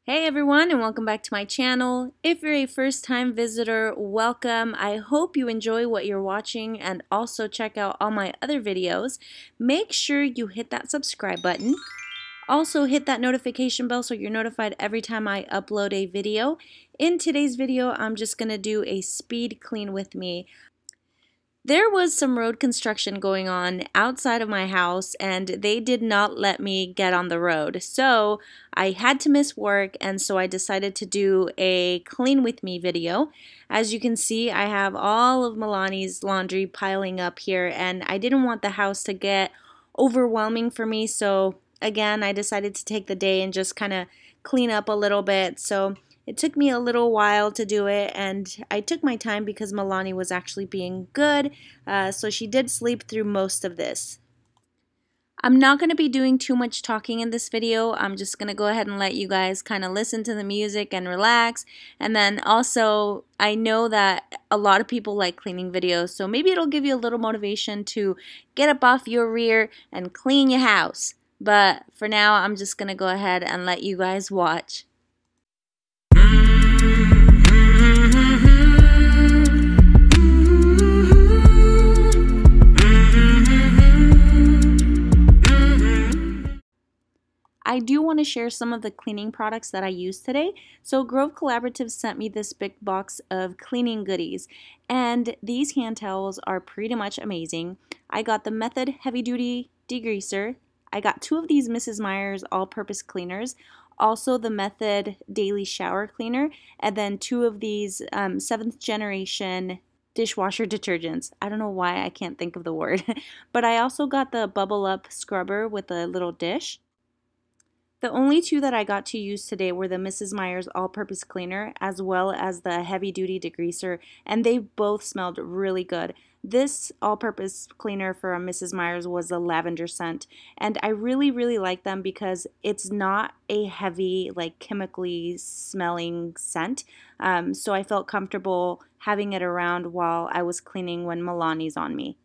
Hey everyone, and welcome back to my channel. If you're a first-time visitor, welcome. I hope you enjoy what you're watching and also check out all my other videos. Make sure you hit that subscribe button. Also hit that notification bell so you're notified every time I upload a video. In today's video, I'm just going to do a speed clean with me. There was some road construction going on outside of my house and they did not let me get on the road. So I had to miss work, and so I decided to do a clean with me video. As you can see, I have all of Milani's laundry piling up here, and I didn't want the house to get overwhelming for me. So again, I decided to take the day and just kind of clean up a little bit. So it took me a little while to do it, and I took my time because Milani was actually being good, so she did sleep through most of this. I'm not going to be doing too much talking in this video. I'm just going to go ahead and let you guys kind of listen to the music and relax. And then also, I know that a lot of people like cleaning videos, so maybe it'll give you a little motivation to get up off your rear and clean your house. But for now, I'm just going to go ahead and let you guys watch. I do want to share some of the cleaning products that I used today. So Grove Collaborative sent me this big box of cleaning goodies, and these hand towels are pretty much amazing. I got the Method Heavy Duty Degreaser. I got 2 of these Mrs. Meyer's all-purpose cleaners, also the Method Daily Shower Cleaner, and then 2 of these 7th generation dishwasher detergents. I don't know why I can't think of the word. But I also got the Bubble Up Scrubber with a little dish. The only 2 that I got to use today were the Mrs. Meyer's all-purpose cleaner as well as the heavy duty degreaser, and they both smelled really good. This all-purpose cleaner for Mrs. Meyer's was a lavender scent, and I really like them because it's not a heavy, like, chemically smelling scent, so I felt comfortable having it around while I was cleaning when Milani's on me.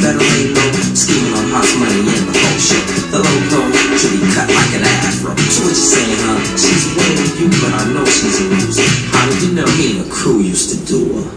better lay low, scheming on hot money and the whole show. The low blow should be cut like an afro. So what you saying, huh? She's winning you, but I know she's a loser. How did you know? Me and the crew used to do her.